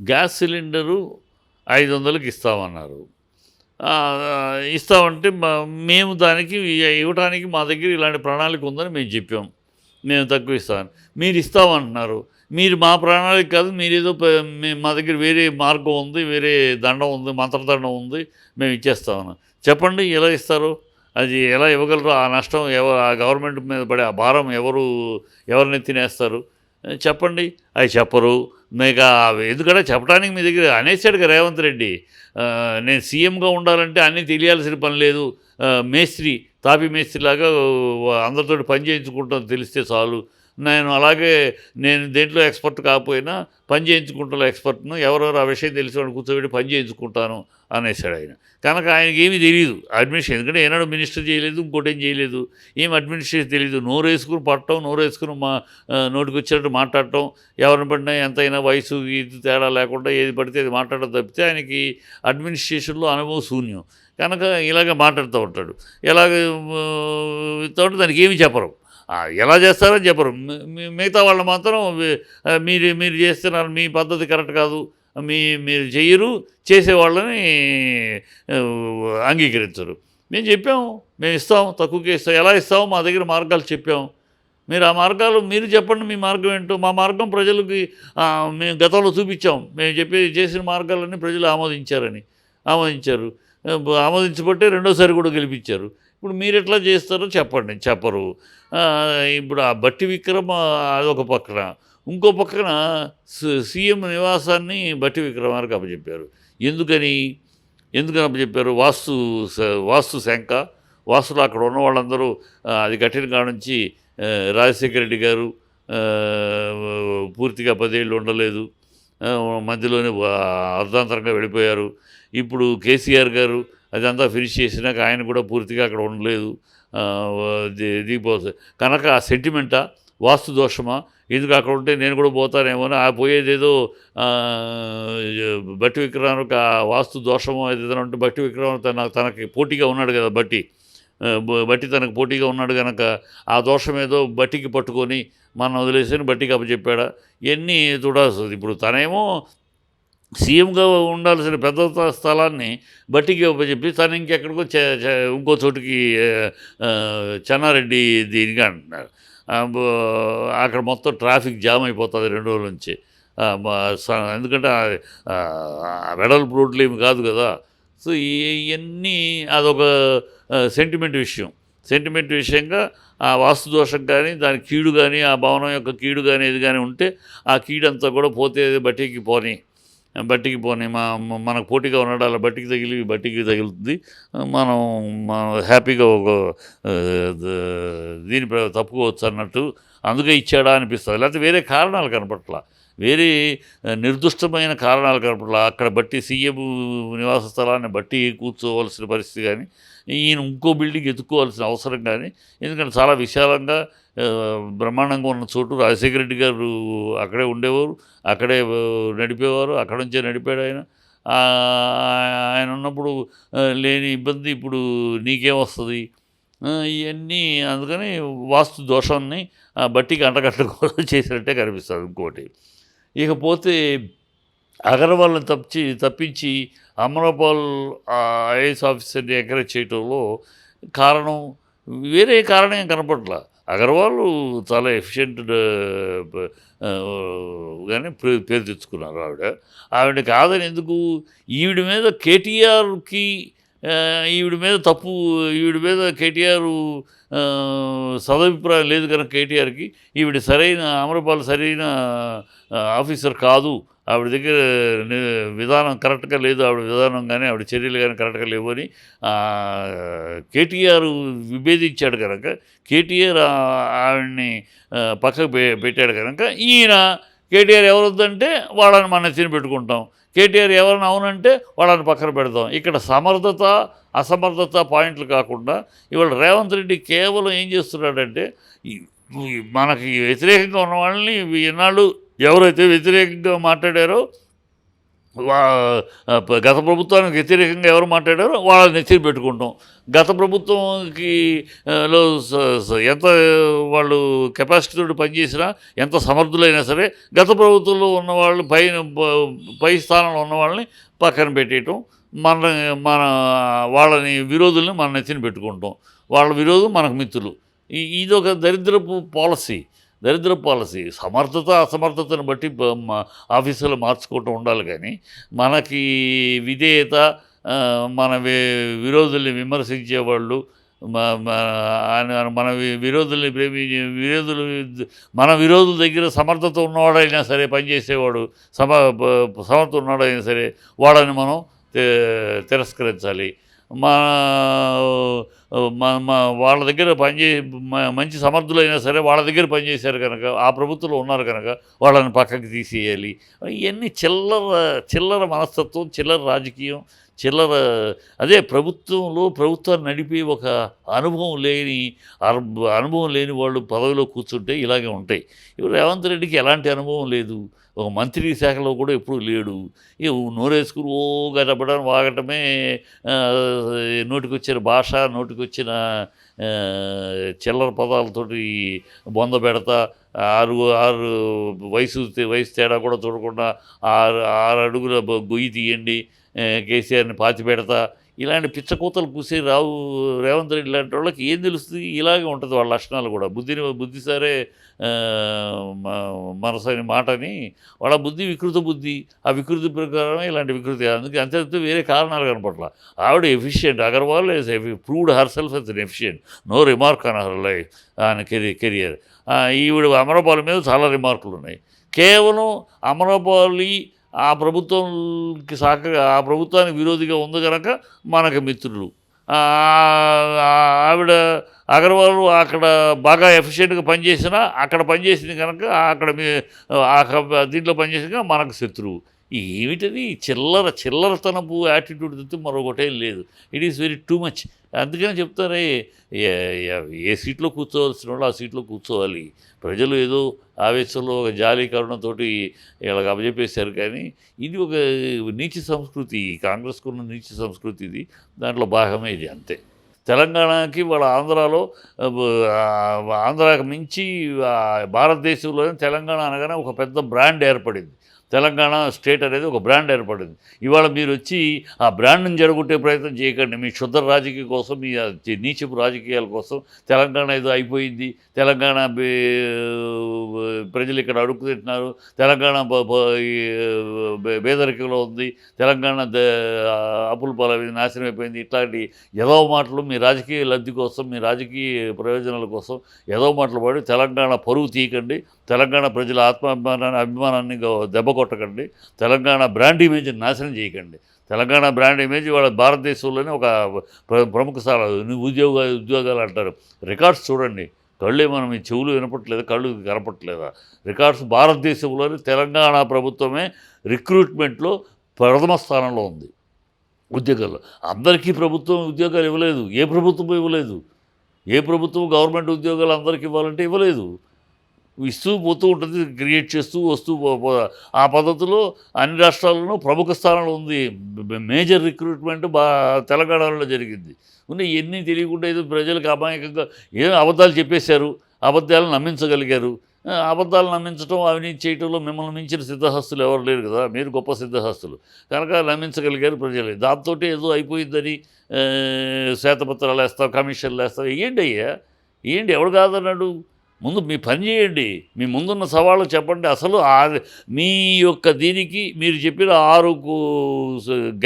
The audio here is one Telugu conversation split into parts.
గ్యాస్ సిలిండరు 500కి ఇస్తామన్నారు. ఇస్తామంటే మేము దానికి ఇవ్వడానికి మా దగ్గర ఇలాంటి ప్రణాళిక ఉందని మేము చెప్పాం. మేము తక్కువ ఇస్తామని. మీరు ఇస్తామంటున్నారు. మీరు మా ప్రణాళిక కాదు, మీరేదో మా దగ్గర వేరే మార్గం ఉంది, వేరే దండం ఉంది, మంత్రదండం ఉంది, మేము ఇచ్చేస్తామని చెప్పండి. ఎలా ఇస్తారు? అది ఎలా ఇవ్వగలరు? ఆ నష్టం ఆ గవర్నమెంట్ మీద పడే ఆ భారం ఎవరిని తినేస్తారు చెప్పండి. అవి చెప్పరు. మీకు ఎందుకంటే చెప్పడానికి మీ దగ్గర అనేసాడుగా రేవంత్ రెడ్డి, నేను సీఎంగా ఉండాలంటే అన్నీ తెలియాల్సిన పని లేదు, మేస్త్రి తాపీ మేస్త్రిలాగా అందరితో పని చేయించుకుంటాను తెలిస్తే చాలు, నేను దేంట్లో ఎక్స్పర్ట్ కాకపోయినా పని చేయించుకుంటాను ఎక్స్పర్ట్ను, ఎవరెవరు ఆ విషయం తెలిసిన కూర్చోబెట్టి పని చేయించుకుంటాను అనేసాడు ఆయన. కనుక ఆయనకి ఏమీ తెలియదు అడ్మినిస్ట్రేషన్, ఎందుకంటే ఏనాడు మినిస్టర్ చేయలేదు, ఇంకోటి ఏం చేయలేదు, ఏం అడ్మినిస్ట్రేషన్ తెలియదు. నోరు వేసుకుని పట్టడం, నోరు వేసుకుని నోటికి వచ్చినట్టు మాట్లాడటం, ఎవరిని పడినా ఎంతైనా వయసు ఇది తేడా లేకుండా ఏది పడితే అది మాట్లాడడం తప్పితే ఆయనకి అడ్మినిస్ట్రేషన్లో అనుభవం శూన్యం. కనుక ఇలాగ మాట్లాడుతూ ఉంటాడు. దానికి ఏమి చెప్పరు, ఎలా చేస్తారని చెప్పరు. మిగతా వాళ్ళు మాత్రం మీరు చేస్తున్నారు, మీ పద్ధతి కరెక్ట్ కాదు, మీరు చెయ్యరు, చేసేవాళ్ళని అంగీకరించరు. మేము చెప్పాము, మేము ఇస్తాం, తక్కువకే ఇస్తాం. ఎలా ఇస్తామో మా దగ్గర మార్గాలు చెప్పాము. మీరు ఆ మార్గాలు మీరు చెప్పండి, మీ మార్గం ఏంటో. మా మార్గం ప్రజలకి మేము గతంలో చూపించాం. మేము చేసిన మార్గాలన్నీ ప్రజలు ఆమోదించారు. ఆమోదించబట్టే రెండోసారి కూడా గెలిపించారు. ఇప్పుడు మీరు ఎట్లా చేస్తారో చెప్పండి, చెప్పరు. ఇప్పుడు ఆ బట్టి విక్రమ అదొక పక్కన, ఇంకో పక్కన సీఎం నివాసాన్ని బట్టి విక్రమార్కి అప్పచెప్పారు. ఎందుకని అప్పచెప్పారు? వాస్తు శంక. వాస్తులు అక్కడ ఉన్న వాళ్ళందరూ అది కట్టిన కాడ నుంచి రాజశేఖర రెడ్డి గారు పూర్తిగా 10 ఏళ్ళు ఉండలేదు, మధ్యలోనే అర్ధాంతరంగా వెళ్ళిపోయారు. ఇప్పుడు కేసీఆర్ గారు అదంతా ఫినిష్ చేసినాక ఆయన కూడా పూర్తిగా అక్కడ ఉండలేదు, దిగిపోతుంది. కనుక ఆ సెంటిమెంటా, వాస్తు దోషమా, ఎందుకు అక్కడ ఉంటే నేను కూడా పోతానేమో అని, ఆ పోయేదేదో బట్టి విక్రమార్క వాస్తు దోషమో ఏదైనా ఉంటే, బట్టి విక్రమార్క తనకి పోటీగా ఉన్నాడు కదా, బట్టి తనకు పోటీగా ఉన్నాడు కనుక ఆ దోషం ఏదో బట్టికి పట్టుకొని మనం వదిలేసి బట్టికి అప్పచెప్పాడా, ఇవన్నీ చూడాల్సింది. ఇప్పుడు తనేమో సీఎంగా ఉండాల్సిన పెద్ద స్థలాన్ని బట్టికి చెప్పి తను ఇంకెక్కడికో ఇంకో చోటుకి చెన్నారెడ్డి దీనిగా అంటున్నారు. అక్కడ మొత్తం ట్రాఫిక్ జామ్ అయిపోతుంది 2 రోజుల నుంచి. ఎందుకంటే వెడల్పు రోడ్లు ఏమి కాదు కదా. సో ఇవన్నీ అదొక సెంటిమెంట్ విషయంగా ఆ వాస్తు దోషం కానీ, దాని కీడు కానీ, ఆ భవనం యొక్క కీడు కానీ ఏది కానీ ఉంటే ఆ కీడంతా కూడా పోతే బట్టికి పోని మనకు పోటీగా ఉన్నాడు, అలా బట్టికి తగులుతుంది, మనం హ్యాపీగా ఒక దీని తప్పుకోవచ్చు అన్నట్టు అందుకే ఇచ్చాడా అనిపిస్తుంది. లేకపోతే వేరే కారణాలు కనపట్లా, వేరే నిర్దిష్టమైన కారణాలు కనపట్లా. అక్కడ బట్టి సీఎం నివాస స్థలాన్ని బట్టి కూర్చోవలసిన పరిస్థితి కానీ, ఈయన ఇంకో బిల్డింగ్ ఎత్తుక్కోవాల్సిన అవసరం కానీ, ఎందుకంటే చాలా విశాలంగా బ్రహ్మాండంగా ఉన్న చోటు. రాజశేఖర రెడ్డి గారు అక్కడే ఉండేవారు, అక్కడే నడిపేవారు, అక్కడ నుంచే నడిపాడు ఆయన. ఆయన ఉన్నప్పుడు లేని ఇబ్బంది ఇప్పుడు నీకేమొస్తుంది ఇవన్నీ. అందుకని వాస్తు దోషాన్ని బట్టికి అంటగట్టకూడదు చేసినట్టే కనిపిస్తుంది. ఇంకోటి ఇకపోతే అగర్వాల్ని తప్పించి అమరాపాల్ ఐఏఎస్ ఆఫీసర్ని ఎంకరేజ్ చేయటంలో కారణం వేరే కారణం కనపట్ల. అగర్వాల్ చాలా ఎఫిషియెంట్ గానే పేరు తెచ్చుకున్నారు. ఆవిడ కాదని ఎందుకు? ఈవిడ మీద కేటీఆర్కి ఈవిడ మీద కేటీఆర్ సదభిప్రాయం లేదు కనుక కేటీఆర్కి ఈవిడ అమరపాల్ సరైన ఆఫీసర్ కాదు, ఆవిడ దగ్గర విధానం కరెక్ట్గా లేదు, ఆవిడ విధానం కానీ ఆవిడ చర్యలు కానీ కరెక్ట్గా లేవని కేటీఆర్ విభేదించాడు కనుక, కేటీఆర్ ఆవిడ్ని పక్కకు పెట్టాడు కనుక ఈయన కేటీఆర్ ఎవరొద్దంటే వాళ్ళని మన ఎత్తిన పెట్టుకుంటాం, కేటీఆర్ ఎవరిని అవునంటే వాళ్ళని పక్కన పెడతాం. ఇక్కడ సమర్థత అసమర్థత పాయింట్లు కాకుండా ఇవాళ రేవంత్ రెడ్డి కేవలం ఏం చేస్తున్నాడంటే మనకి వ్యతిరేకంగా ఉన్న వాళ్ళని ఇన్నాళ్ళు ఎవరైతే వ్యతిరేకంగా మాట్లాడారో గత ప్రభుత్వానికి వ్యతిరేకంగా ఎవరు మాట్లాడారో వాళ్ళని నెత్తిన పెట్టుకుంటాం. గత ప్రభుత్వంకి లో ఎంత వాళ్ళు కెపాసిటీతో పనిచేసినా, ఎంత సమర్థులైనా సరే, గత ప్రభుత్వంలో ఉన్న వాళ్ళు పై స్థానంలో ఉన్న వాళ్ళని పక్కన పెట్టేయటం, మన మన వాళ్ళని విరోధుల్ని మన నెత్తిన పెట్టుకుంటాం. వాళ్ళ విరోధం మనకు మిత్రులు. ఇదొక దరిద్ర పాలసీ. సమర్థత అసమర్థతను బట్టి ఆఫీసులో మార్చుకోవటం ఉండాలి, కానీ మనకి విధేయత, మన విరోధుల్ని విమర్శించేవాళ్ళు, మన విరోధుల్ని మన విరోధుల దగ్గర సమర్థత ఉన్నవాడైనా సరే, పనిచేసేవాడు సమర్థత ఉన్నవాడైనా సరే, వాళ్ళని మనం తిరస్కరించాలి. వాళ్ళ దగ్గర మంచి సమర్థులైనా సరే వాళ్ళ దగ్గర పనిచేశారు కనుక, ఆ ప్రభుత్వంలో ఉన్నారు కనుక వాళ్ళని పక్కకి తీసేయాలి. ఇవన్నీ చిల్లర మనస్తత్వం, చిల్లర రాజకీయం, అదే ప్రభుత్వాన్ని నడిపే ఒక అనుభవం లేని వాళ్ళు పదవిలో కూర్చుంటే ఇలాగే ఉంటాయి. ఇప్పుడు రేవంత్ రెడ్డికి ఎలాంటి అనుభవం లేదు, ఒక మంత్రి శాఖలో కూడా ఎప్పుడూ లేడు. నోరేసుకుని గడపడం వాగటమే నోటికొచ్చిన భాష, నోటికొచ్చిన చిల్లర పదాలతోటి బొంద పెడతా, ఆరు వయసు తేడా కూడా చూడకుండా 6 అడుగుల గొయ్యి తీయండి, కేసీఆర్ని పాతి పెడతా, ఇలాంటి పిచ్చకూతలు పూసే రేవంత్ రెడ్డి లాంటి వాళ్ళకి ఏం తెలుస్తుంది? ఇలాగే ఉంటుంది వాళ్ళ లక్షణాలు కూడా. బుద్ధి సరే మనసని మాటని, వాళ్ళ వికృత బుద్ధి, ఆ వికృతి ప్రకారమే ఇలాంటి వికృతి. అందుకే అంతే వేరే కారణాలు కనపట్ల. ఆవిడ efficient, Agarwal proved herself as an efficient, no remark on her life, ఆయన కెరియర్. ఈవిడ అమరపాలి మీద చాలా రిమార్కులు ఉన్నాయి. కేవలం అమరపాలి ఆ ప్రభుత్వానికి విరోధిగా ఉంది కనుక మనకు మిత్రులు. ఆవిడ అగర్వాల్ అక్కడ బాగా ఎఫిషియెంట్గా పనిచేసినా, అక్కడ పనిచేసింది కనుక, దీంట్లో పనిచేసిన మనకు శత్రువు. ఏమిటది? చిల్లరతనపు యాటిట్యూడ్ తప్పితే మరొకటేం లేదు. It is very too much. అందుకని చెప్తారే, ఏ సీట్లో కూర్చోవలసిన వాళ్ళు ఆ సీట్లో కూర్చోవాలి. ప్రజలు ఏదో ఆవేశంలో ఒక జాలి కరుణతోటి వీళ్ళకి అప్పచెప్పేశారు, కానీ ఇది ఒక నీచ సంస్కృతి, కాంగ్రెస్కున్న నీచ సంస్కృతి ఇది. దాంట్లో భాగమే ఇది, అంతే. తెలంగాణకి వాళ్ళ ఆంధ్రాకి మించి భారతదేశంలోనే తెలంగాణ అనగానే ఒక పెద్ద బ్రాండ్ ఏర్పడింది. తెలంగాణ స్టేట్ అనేది ఒక బ్రాండ్ ఏర్పడింది. ఇవాళ మీరు వచ్చి ఆ బ్రాండ్ని జరగొట్టే ప్రయత్నం చేయకండి. మీ క్షుద్ర రాజకీయ కోసం, మీ నీచపు రాజకీయాల కోసం తెలంగాణ ఏదో అయిపోయింది, తెలంగాణ ప్రజలు ఇక్కడ అడుగు తింటున్నారు, తెలంగాణ పేదరికంలో ఉంది, తెలంగాణ అప్పుల పాలైంది, నాశనం అయిపోయింది, ఇట్లాంటి ఏదో మాటలు మీ రాజకీయ లబ్ధి కోసం, మీ రాజకీయ ప్రయోజనాల కోసం ఏదో మాటలు పడి తెలంగాణ పరువు తీయకండి. తెలంగాణ ప్రజల అభిమానాన్ని దెబ్బ కొట్టకండి. తెలంగాణ బ్రాండ్ ఇమేజ్ని నాశనం చేయకండి. తెలంగాణ బ్రాండ్ ఇమేజ్ వాళ్ళ భారతదేశంలోనే ఒక ప్రముఖ స్థానాలు. ఉద్యోగాలు అంటారు, రికార్డ్స్ చూడండి. కళ్ళు ఏమైనా మీ చెవులు వినపట్లేదా, కళ్ళు కనపట్లేదా? రికార్డ్స్ భారతదేశంలోనే తెలంగాణ ప్రభుత్వమే రిక్రూట్మెంట్లో ప్రథమ స్థానంలో ఉంది. ఉద్యోగాల్లో అందరికీ ప్రభుత్వం ఉద్యోగాలు ఇవ్వలేదు. ఏ ప్రభుత్వం ఇవ్వలేదు. ఏ ప్రభుత్వం గవర్నమెంట్ ఉద్యోగాలు అందరికీ ఇవ్వాలంటే ఇవ్వలేదు. ఇస్తూ పోతూ ఉంటుంది, క్రియేట్ చేస్తూ వస్తూ ఆ పద్ధతిలో అన్ని రాష్ట్రాల్లోనూ ప్రముఖ స్థానంలో ఉంది. మేజర్ రిక్రూట్మెంట్ తెలంగాణలో జరిగింది. ఎన్ని తెలియకుండా ఏదో ప్రజలకు అమాయకంగా ఏదో అబద్ధాలు చెప్పేశారు, అబద్ధాలను నమ్మించగలిగారు. అబద్ధాలు నమ్మించడం, అవినీతి చేయటంలో మిమ్మల్ని మించిన సిద్ధహస్తులు ఎవరు లేరు కదా, మీరు గొప్ప సిద్ధహస్తులు కనుక నమ్మించగలిగారు ప్రజలు. దాంతో ఏదో అయిపోయిందని శ్వేతపత్రాలు వేస్తాం, కమిషన్లు వేస్తాం. ఏంటి ఎవడు కాదన్నాడు? ముందు మీ పని చేయండి. మీ ముందున్న సవాళ్ళు చెప్పండి. అసలు మీ యొక్క దీనికి మీరు చెప్పిన 6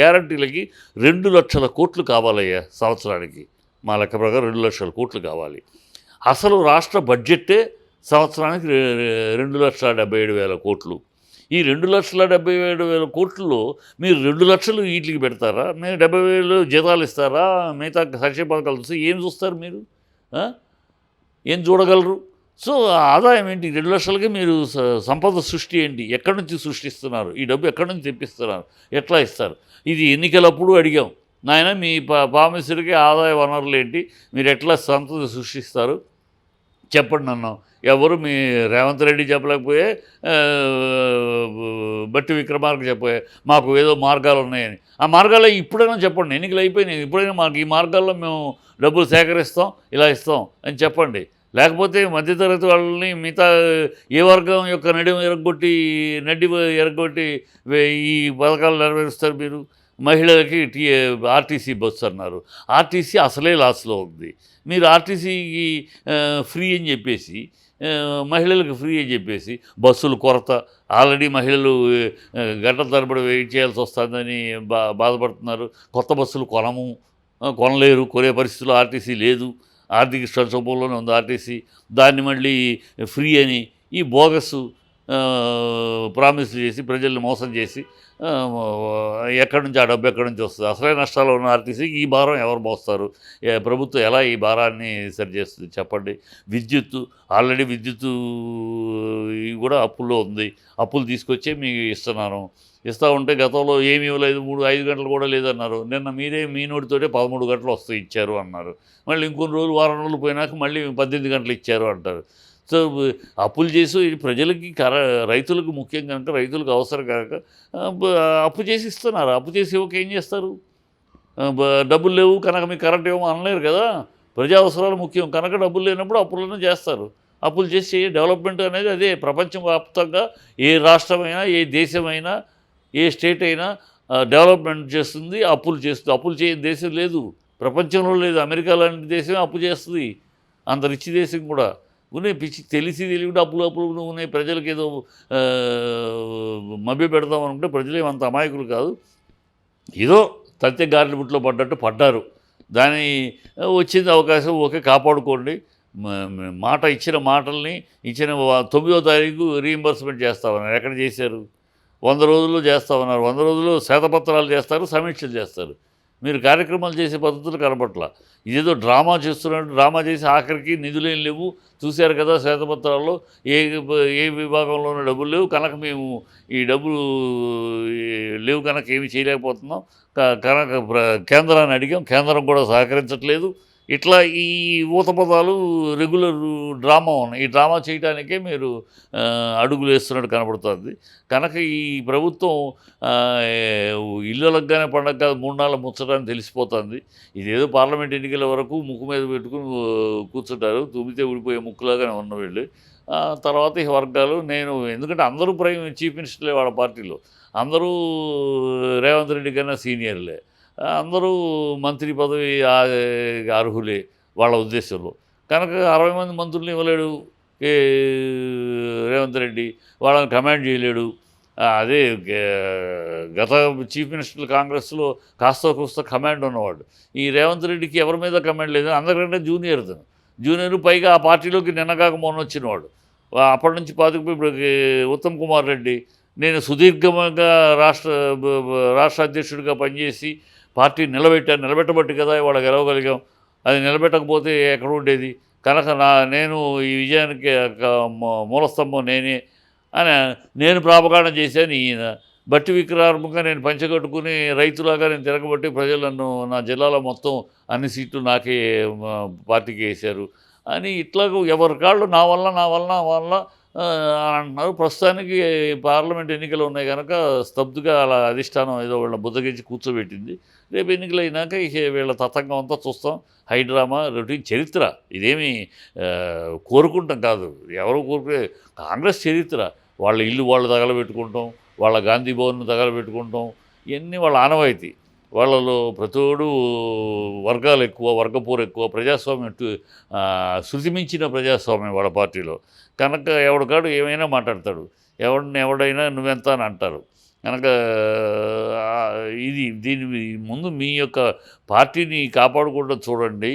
గ్యారంటీలకి 2 లక్షల కోట్లు కావాలయ్యా సంవత్సరానికి. మా లెక్క ప్రకారం 2 లక్షల కోట్లు కావాలి. అసలు రాష్ట్ర బడ్జెట్టే సంవత్సరానికి 2,77,000 కోట్లు. ఈ 2,77,000 కోట్లలో మీరు 2 లక్షలు వీటికి పెడతారా? మీరు 70,000 జీతాలు ఇస్తారా? మిగతా సంక్షేమ పథకాలు చూస్తే ఏం చూస్తారు మీరు? ఏం చూడగలరు? సో ఆదాయం ఏంటి? 2 లక్షలకి మీరు సంపద సృష్టి ఏంటి? ఎక్కడి నుంచి సృష్టిస్తున్నారు? ఈ డబ్బు ఎక్కడి నుంచి తెప్పిస్తున్నారు? ఎట్లా ఇస్తారు? ఇది ఎన్నికలప్పుడు అడిగాం, నాయన మీ ప్రామిసరీకి ఆదాయ వనరులు ఏంటి, మీరు ఎట్లా సంపద సృష్టిస్తారు చెప్పండి అన్నాం. ఎవరు మీ రేవంత్ రెడ్డి చెప్పలేకపోయే, బట్టి విక్రమార్క చెప్పే మాకు ఏదో మార్గాలు ఉన్నాయని. ఆ మార్గాల్లో ఇప్పుడైనా చెప్పండి, ఎన్నికలు అయిపోయినాయి, ఇప్పుడైనా మాకు ఈ మార్గాల్లో మేము డబ్బులు సేకరిస్తాం, ఇలా ఇస్తాం అని చెప్పండి. లేకపోతే మధ్యతరగతి వాళ్ళని మిగతా ఏ వర్గం యొక్క నడ్డి ఎరగొట్టి ఈ పథకాలు నెరవేరుస్తారు మీరు? మహిళలకి ఆర్టీసీ బస్సు అన్నారు. ఆర్టీసీ అసలే లాస్లో ఉంది. మీరు ఆర్టీసీకి ఫ్రీ అని చెప్పేసి, మహిళలకు ఫ్రీ అని చెప్పేసి, బస్సులు కొరత, ఆల్రెడీ మహిళలు గంటల తరబడి వెయిట్ చేయాల్సి వస్తుందని బాధపడుతున్నారు. కొత్త బస్సులు కొనలేరు, కొనే పరిస్థితుల్లో ఆర్టీసీ లేదు. ఆర్థిక సంక్షోభంలోనే ఉంది ఆర్టీసీ. దాన్ని మళ్ళీ ఫ్రీ అని ఈ బోగస్ ప్రామిస్లు చేసి ప్రజల్ని మోసం చేసి ఎక్కడి నుంచి ఆ డబ్బు ఎక్కడి నుంచి వస్తుంది? అసలే నష్టాలు ఉన్న ఆర్టీసీకి ఈ భారం ఎవరు మోస్తారు? ప్రభుత్వం ఎలా ఈ భారాన్ని సరి చేస్తుంది చెప్పండి? ఆల్రెడీ విద్యుత్తు కూడా అప్పుల్లో ఉంది. అప్పులు తీసుకొచ్చే మీకు ఇస్తూ ఉంటే గతంలో ఏమీ ఇవ్వలేదు, 5 గంటలు కూడా లేదన్నారు. నిన్న మీ నోటితోటే 13 గంటలు వస్తాయి ఇచ్చారు అన్నారు. మళ్ళీ ఇంకొన్ని రోజులు, వారం రోజులు పోయినాక మళ్ళీ 18 గంటలు ఇచ్చారు అంటారు. సో అప్పులు చేసి ప్రజలకి రైతులకు ముఖ్యం కనుక, రైతులకు అవసరం కనుక అప్పు చేసి ఇస్తున్నారు. అప్పు చేసి ఇవ్వక ఏం చేస్తారు? డబ్బులు లేవు కనుక మీకు కరెంట్ ఏమో అనలేరు కదా. ప్రజా అవసరాలు ముఖ్యం కనుక డబ్బులు లేనప్పుడు అప్పులను చేస్తారు. అప్పులు చేసి డెవలప్మెంట్ అనేది అదే. ప్రపంచవ్యాప్తంగా ఏ రాష్ట్రమైనా, ఏ దేశమైనా, ఏ స్టేట్ అయినా డెవలప్మెంట్ చేస్తుంది, అప్పులు చేస్తుంది. అప్పులు చేయని దేశం లేదు, ప్రపంచంలో లేదు. అమెరికా లాంటి దేశమే అప్పు చేస్తుంది, అంత రిచ్ దేశం కూడా. ఉన్నాయి తెలియకుండా అప్పులు ఉన్నాయి. ప్రజలకు ఏదో మభ్య పెడదాం అనుకుంటే ప్రజలు ఏమంత అమాయకులు కాదు. ఏదో తత్య గారెల బుట్లో పడ్డట్టు పడ్డారు. దాని వచ్చింది అవకాశం, ఓకే, కాపాడుకోండి. ఇచ్చిన మాటల్ని 9వ తారీఖు రీయింబర్స్మెంట్ చేస్తామన్నారు. ఎక్కడ చేశారు? 100 రోజుల్లో చేస్తామన్నారు. 100 రోజుల్లో శ్వేతపత్రాలు చేస్తారు, సమీక్షలు చేస్తారు. మీరు కార్యక్రమాలు చేసే పద్ధతులు కనపట్ల. ఇదేదో డ్రామా చేస్తున్నట్టు డ్రామా చేసి ఆఖరికి నిధులేం లేవు. చూశారు కదా శ్వేతపత్రాల్లో ఏ విభాగంలోనూ డబ్బులు లేవు కనుక మేము ఈ డబ్బులు లేవు కనుక ఏమి చేయలేకపోతున్నాం కనుక కేంద్రాన్ని అడిగాం, కేంద్రం కూడా సహకరించట్లేదు. ఇట్లా ఈ ఊతపదాలు రెగ్యులర్ డ్రామా ఉన్నాయి. ఈ డ్రామా చేయడానికే మీరు అడుగులు వేస్తున్నట్టు కనపడుతుంది. కనుక ఈ ప్రభుత్వం ఇళ్ళలగ్గానే పండగ కాదు, 3 నాళ్ళ ముచ్చటాన్ని తెలిసిపోతుంది. ఇదేదో పార్లమెంట్ ఎన్నికల వరకు ముక్కు మీద పెట్టుకుని కూర్చుంటారు, తుమ్మితే ఊడిపోయే ముక్కులాగానే ఉన్న వీళ్ళు. తర్వాత ఈ వర్గాలు ఎందుకంటే అందరూ చీఫ్ మినిస్టర్లే వాళ్ళ పార్టీలో, అందరూ రేవంత్ రెడ్డి కన్నా సీనియర్లే, అందరూ మంత్రి పదవి అర్హులే వాళ్ళ ఉద్దేశంలో. కనుక 60 మంది మంత్రులను ఇవ్వలేడు రేవంత్ రెడ్డి, వాళ్ళని కమాండ్ చేయలేడు. అదే గత చీఫ్ మినిస్టర్లు కాంగ్రెస్లో కాస్త కమాండ్ ఉన్నవాడు. ఈ రేవంత్ రెడ్డికి ఎవరి మీద కమాండ్ లేదు, అందరికంటే జూనియర్ పైగా ఆ పార్టీలోకి నిన్నగాక మొన్న వచ్చినవాడు. అప్పటి నుంచి ఇప్పుడు ఉత్తమ్ కుమార్ రెడ్డి, నేను సుదీర్ఘంగా రాష్ట్ర అధ్యక్షుడిగా పనిచేసి పార్టీ నిలబెట్టబట్టి కదా ఇవాళ గెలవగలిగాం. అది నిలబెట్టకపోతే ఎక్కడ ఉండేది? కనుక నేను ఈ విజయానికి మూలస్తంభం నేనే అని నేను ప్రాపగాండ చేశాను. ఈయన బట్టి విక్రమార్క నేను పంచగట్టుకుని రైతులాగా నేను తిరగబట్టి ప్రజలు నన్ను నా జిల్లాలో మొత్తం అన్ని సీట్లు నాకే పార్టీకి వేశారు అని ఇట్లాగూ ఎవరి కాళ్ళు నా వల్ల అంటున్నారు. ప్రస్తుతానికి పార్లమెంట్ ఎన్నికలు ఉన్నాయి కనుక స్తబ్దుగా అలా అధిష్టానం ఏదో వీళ్ళ బుద్ధగించి కూర్చోబెట్టింది. రేపు ఎన్నికలు అయినాక వీళ్ళ తతంగం అంతా చూస్తాం. హైడ్రామా రొటీన్ చరిత్ర, ఇదేమి కోరుకుంటాం కాదు, ఎవరు కోరుకునే కాంగ్రెస్ చరిత్ర. వాళ్ళ ఇల్లు వాళ్ళు తగలబెట్టుకుంటాం, వాళ్ళ గాంధీ భవన్ను తగలబెట్టుకుంటాం, ఇవన్నీ వాళ్ళ ఆనవాయితీ. వాళ్ళలో ప్రతోడు వర్గాలు ఎక్కువ, వర్గపోరు ఎక్కువ, ప్రజాస్వామ్యం శృతిమించిన ప్రజాస్వామ్యం వాళ్ళ పార్టీలో. కనుక ఎవడికాడు ఏమైనా మాట్లాడతాడు, ఎవడైనా నువ్వెంత అని అంటారు. కనుక దీని ముందు మీ యొక్క పార్టీని కాపాడుకోవడం చూడండి.